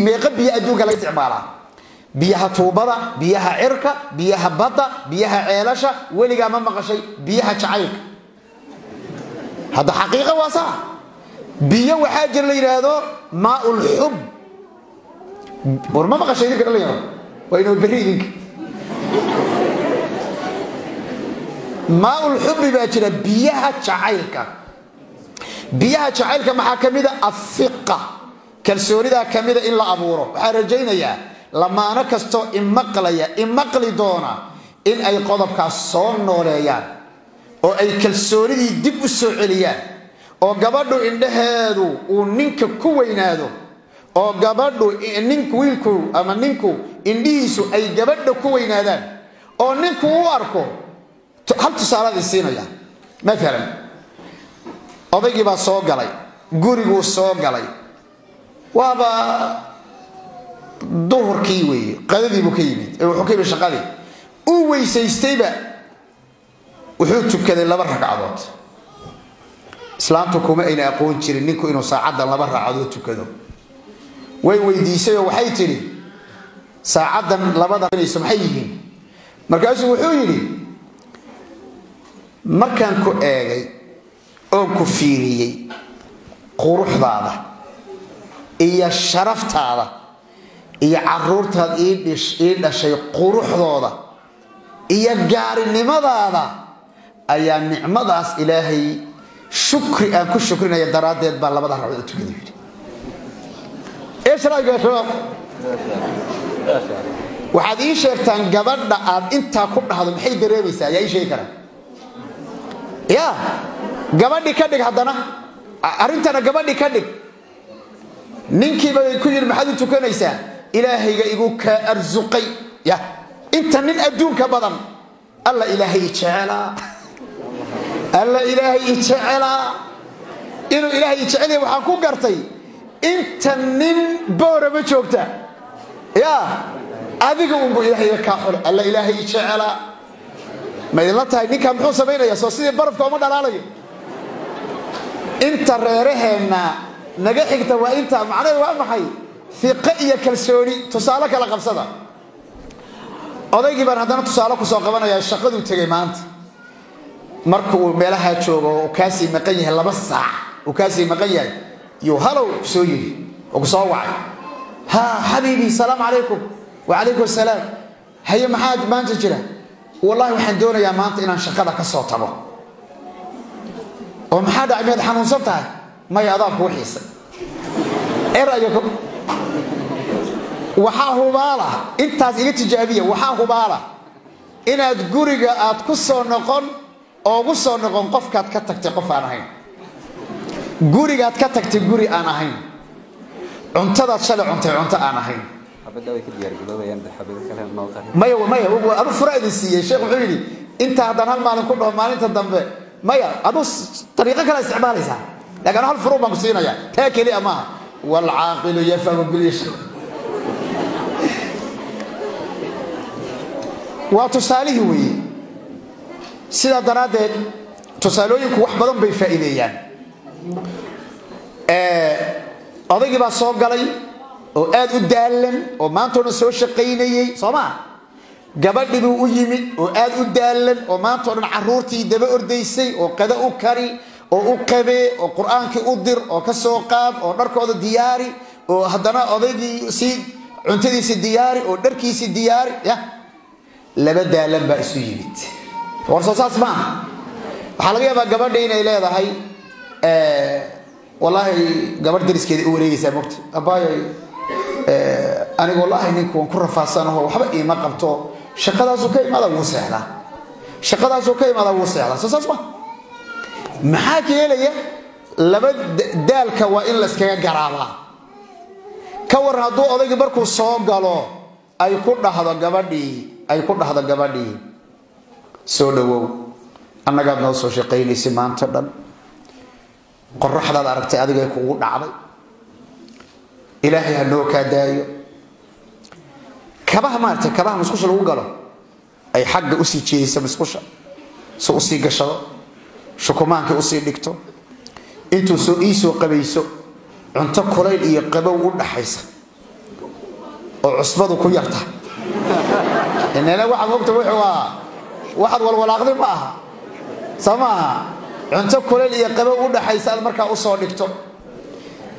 meeqa biyo adduunka laga isticmaalaa biyaha tuubada biyaha cirka biyaha badda biyaha ceelasha weligaa ma maqashay biyaha jacaylka hada xaqiiqo waa sax biyo waxaa jir la yiraahdo maa'ul hub war ma maqashay idinka dhalinyaro waa inuu bari idinka maa'ul hub baa jira biyaha jacaylka maxaa kamida afiqa kalsoonida kamida in la abuuro waxa rajaynayaa lamaana kasto imaqli doona in ay qodobkaas soo nooleeyaan oo ay kalsoonidii dib u soo celiyaan oo gabadhu indhaheedu uu ninka ku weynaado oo gabadhu wiilku ama ninku indhihiisu ay gabadha ku weynaadaan oo ninku u arko hal tusaale siinaya maalan odaygii baa soo galay guriguu soo galay waaba duhurkii weeye qadadii buu ka yimid wuxuu ka yimid shaqadii uu weysaystayba wuxuu tukaday 2 ragcadood islaamtu kuma ayna aqoon jirin ninku inuu saacada 2 ragcadood tukado way weydiisay oo waxay tiri saacadan 2 inayso maxay yihiin markaasuu wuxuu yiri markaan ku eegay oo ku fiiriyay quruxdaada iyo sharaftaada iyo caruurtaad ii dhashay quruxdooda iyo gaarinimadaada ayaa nicmadaas ilaahay shukri aan ku shukrinaya daraadeed baa 2 ragcadood tukaday ايش رايك يا شباب waxaad ii sheegtaan gabadha aad inta ku dhahdo maxay dareemaysaa yaa ii sheegi kara ya gabadhi ka dhig hadana arintana gabadhi ka dhig ninkii bay ku yiri maxaad tukanaysaa ilaahayga igu ka arzuqay ya inta nin adduunka badan alla ilaahay jecela inuu ilaahay jecelay waxaan ku gartay inta nin boora ma joogta ya adiga uu ilaahay ka xul alla ilaahay jecela ma ila tahay ninka muxuu sameeynaya soo sidii barafka uma dhalaalayo inta reeraheena naga xigta waa inta macnaheedu waa maxay fiqa iyo kalsooni tusaale kala qabsada odaygii baan hadana tusaale ku soo qabanaya shaqadu tagay maanta markuu meelaha joogo oo kaasi maqan yahay 2 saac oo kaasi maqan yahay يو هلو سويري وقصوعي ها حبيبي السلام عليكم وعليكم السلام هيا محاد ما انت جرا والله waxaan doonayaa maanta inaan shaqada ka soo tago oo maxaa dhacay xanuunsan tahay ma yaadaan ku xiisay erayakum waxa hubaala intaas iga tijaabiya waxa hubaala inaad guriga aad ku soo noqon oo ugu soo noqon qofkaad ka tagtay qof aan ahayn gurigaad ka tagtay guri aan ahayn cuntada shalay cunto aan ahayn xabada way ka diyaar garoobeen xabada kale noo qari maya adu furaadi siiyay sheekh wuxuu yiri inta hadan hal maalin ku dhaw maalinta dambe maya adu tariiqo kale isticmaalaysa laakiin hal furu baan ku siinaya taa kali ama wal aaqilu yafamu bil yash wa tusaalihi wi sida daraadeed tusaalooyinku wax badan bay faa'iideeyaan odaygii baa soo galay oo aad u daalan oo maantuna soo shaqeynayay Soomaa gabadhidu u yimid oo aad u daalan oo maantuna caruurtii daba ordaysay oo qada u kari oo u qabe oo quraanka u dir oo ka soo qaad oo dharkooda diyaari oo hadana odaygii si cuntadiisa diyaari oo dharkiisa diyaari ya laba daalan baa isu yimid warso saas ma waxa laga yaabaa gabadha inay leedahay والله gabar dariskeeda u wareegaysa moqti abaayay aniga wallahi ninku waan ku rafaasanahay waxba iima qabto shaqadaas oo ka imaada wuu seexdaa saas ma maxaa keenaya laba daalka waa in la iskaga garaaba ka war haduu odayga markuu soo galo ay ku dhahdo gabadhii soo dhawow annaga noo soo shaqeynaysi maanta dhan qorraxdaad aragtay adiga kugu dhacday ilaahay ha noo ka daayo kabaha musqusha lagu galo ay xagga u sii jeeyso musqusha soo sii gashado shukumaanka u sii dhigto intuu soo qabayso cunto kuleyl iyo qabow u dhaxaysa oo cusbadu ku yarta inana waxa moogta waxad walwalaaqdi ma aha sama cunto kuleyl iyo qabow u dhaxaysa marka u soo dhigto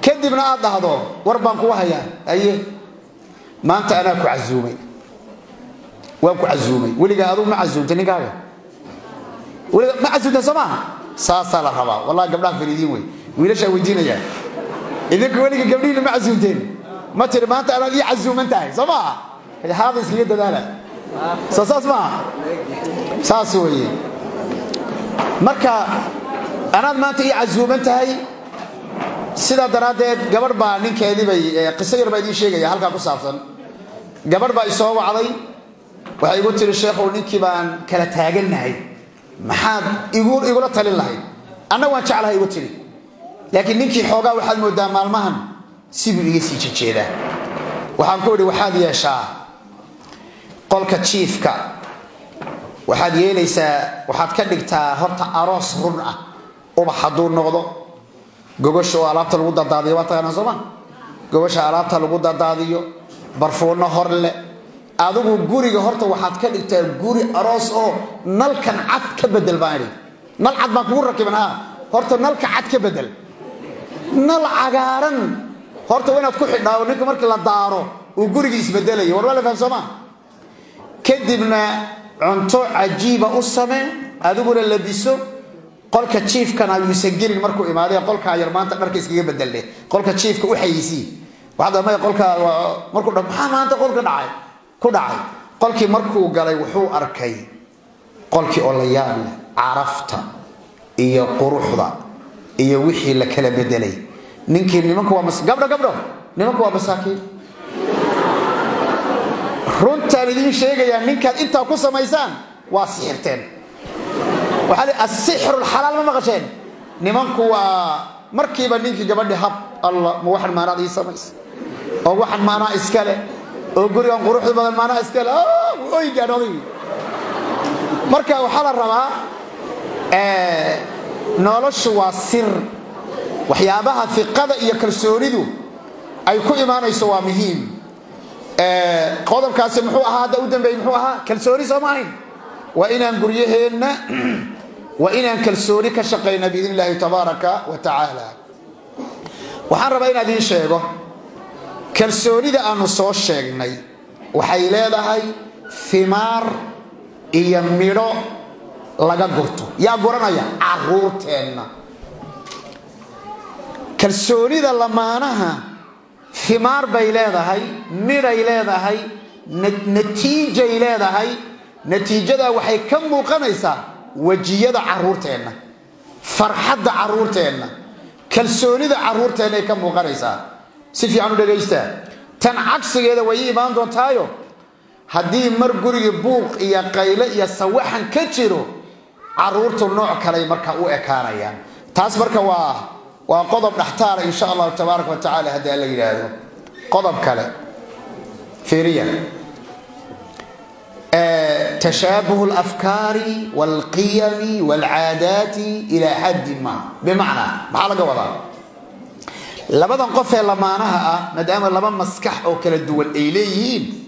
kadibna aad dhahdo war baan ku hayaa aye maanta ana ku casuumay waan ku casuumay waliga adu ma casuumtay ninkaaga waliga ma casuumtay sama saasa la rabaa wallahi gabdhaha fariidin way wiilasha weydiinaya idinku waliga gabdhiina ma casuumteen ما ترى ما أنت أنا دي عزوم أنت هاي صباح هذا سيد دلالة ساس ما ساسوي مركا أنا ما تي عزوم أنت هاي سيدا درادة قبر با نين كذي بي قصير بدي شيء يا هلكا قصافن قبر با يسوى علي وهيقول ترى الشيخ ونين كبان كلا تاجلنا هاي ما حد يقول تلي الله أنا وان شعلها يقول تري لكن نين كي حوجا واحد مدام المهن سيبي يسي جيدا waxaan ku wadi waxaad yeeshaa qolka chiefka waxaad yeelaysaa waxaad ka dhigtaa horta aroos run ah oo haduu noqdo gogosho alaabta lagu dadaadiyo waa taqaan Soomaa gogosho alaabta lagu dadaadiyo barfuuno horle adigu guriga horta waxaad ka dhigtaa guri aroos oo nalkan cad ka bedel baari nal cad ma ku rakibnaa horta nalka cad ka bedel nal cagaaran horta wanaad ku xidhnaa ninka markii la daaro uu guriga isbedelayo war wala fahamsama kadibna cunto cajiiba u samee adiguna labiso qolka chiefkan ayuu sagelin markuu imaaday qolka yar maanta dharka iskaga bedelay qolka chiefka u xayisi waxda ma qolka markuu dhamaa maanta qolka dhacay ku dhacay qolkii markuu galay wuxuu arkay qolkii oo la yaab leh carafta iyo quruxda iyo wixii la kala bedelay ninkii nimanku waa gabdho nimanku waa masaakiin runtaan idin sheegaya ninkaad inta ku samaysaan waa sixirteen waxa la as-sihr al-halal ma maqasheen nimanku waa markiiba ninkii gabadhi hab Allah ma waxan maana ii samays oo waxan maana iskale oo gurigan quruxda badan maana iskale oy gaadhoday marka waxa la rabaa noloshu waa sir waxyaabaha fiqada iyo kalsoonidu ay ku imaanayso waa muhiim qodobkaasi muxuu ahaa hada u dambeeyay muxuu ahaa kalsooni Soomaaliyeed wa inaan guryaheena wa inaan kalsooni ka shaqeeyna biidinillaahi tabaaraka wa taala waxaan rabaa in aan sheego kalsoonida aanu soo sheegnay waxay leedahay thimar iyo midho laga gurto yaa guranaya caruurteena kalsoonida lamaanaha thimar bay leedahay miray leedahay natiijay leedahay natiijada waxay ka muuqanaysaa wajiyada caruurteena farxadda caruurteena kalsoonida caruurteena ay ka muuqanaysaa si fiican u dhageysta tan cagsigeeda way imaan doontaayo haddii mar guriga buuq iyo qayle iyo sawaxan ka jiro caruurtu nooc kale marka u ekaanayaan taas marka waa qodob dhaxtaar insha Allah tabaaraka wa taala hadaa la yiraahdo qodob kale fiiriya تشابه الأفكار والقيم والعادات إلى حد ما بمعنى بحالة قوضة لبدا نقفة لمانها مدام لبا مسكح أو كلا الدول إليهين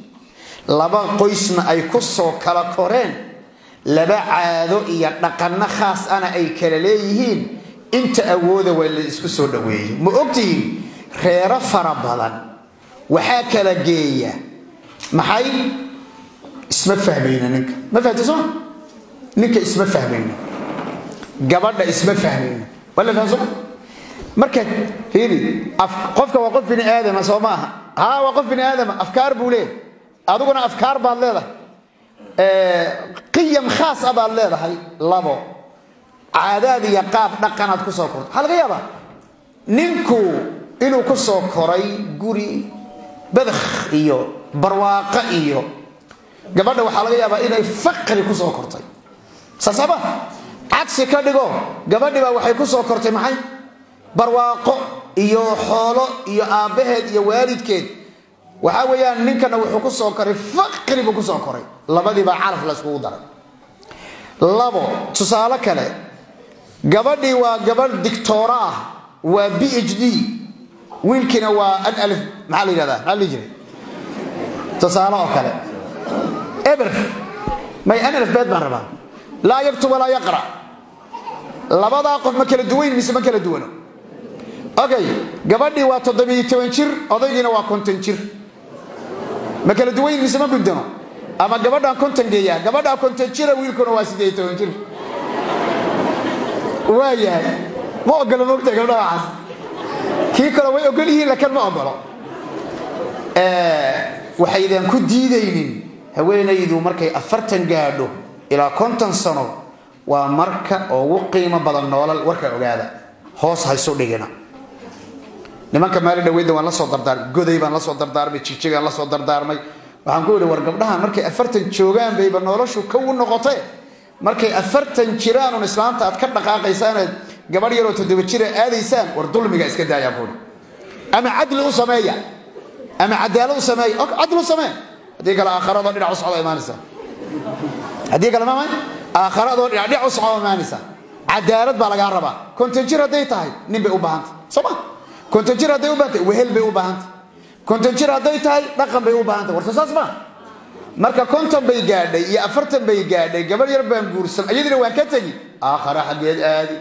لبا قيسنا أي كسو كلا كورين لبا عادو إيا نقلنا خاص أنا أي كلا ليهين انت أوذا ولا اسكسو دويه مؤكتين خير فربضا وحاكا لقية محاي اسم فهمينا نك ما فهمتوا نك اسم فهمينا قبلنا اسم فهمينا ولا فهمتوا مركز هيري قفك وقف بني آدم سوماها ها وقف بني آدم أفكار بوليه أدوكنا أفكار بالله قيم خاصة بالله هاي لابو عادات يقاب نقنات كسوكر هل غيابا ننكو إنو كسوكري قري بدخ إيو برواقة إيو gabadha waxa laga yaabaa inay faqri ku soo kortay sasaba aksi ka dhigo gabadhiba waxay ku soo kortay maxay barwaaqo iyo xoolo iyo aabaheed iyo waalidkeed waxa weeyaan ninkana wuxuu ku soo koray faqri buu ku soo koray labadiiba caraf la isku daray labo tusaale kale gabadhi waa gabadh doctora waa PhD wiilkina waa an alif maxaa la yidhahdaa maxaa la jiri tusaale oo kale eber may an alif beed baan rabaa laa yaktub walaa yaqra labadaa qof ma kala duwayn mise ma kala duwano okay gabadhii waa 17 jir odaygiina waa 50 jir ma kala duwayn mise ma gudano ama gabadhaan 50 geeyaa gabadhaa 50 jir wiilkuna waa 18 jir waayahay ma ogolo moogta gabadha waxaas kii kale way ogol yihiin laakiin ma ogolo waxaydan ku diidaynin haweenaydu markay 40 gaadho ilaa 50 sano waa marka ugu qiimo badan nolol warka ogaada hoos hayso dhigina nimanka maali dhaweeyda waan la soo dardaar goday baan la soo dardaarmay jijigaan la soo dardaarmay waxaan ku yiri war gabdhaha markay 40 joogaan bayba noloshu ka u noqotay markay 40 jiraan oo islaamta aad ka dhaqaaqaysaan gabadh yar oo 7 jir aadaysaan war dulmiga iska daaya buur ama cadli u sameeya ama cadaalad u sameeya oo cadli u sameeya hadii kala aakhirada dhinac u socdo iimaanisa hadii kala ma aakhirada dhinac u socdo iimaanisa cadaalad baa laga rabaa konton jir haday tahay nin bay u baahantay soma konton jir haday u baahantay wehel bay u baahantay konton jir haday tahay dhaqan bay u baahantay warta saas ma marka konton bay gaadhay iyo 40 bay gaadhay gabadh yar baan guursan ayadina waan ka tagi aakhira xageed aadi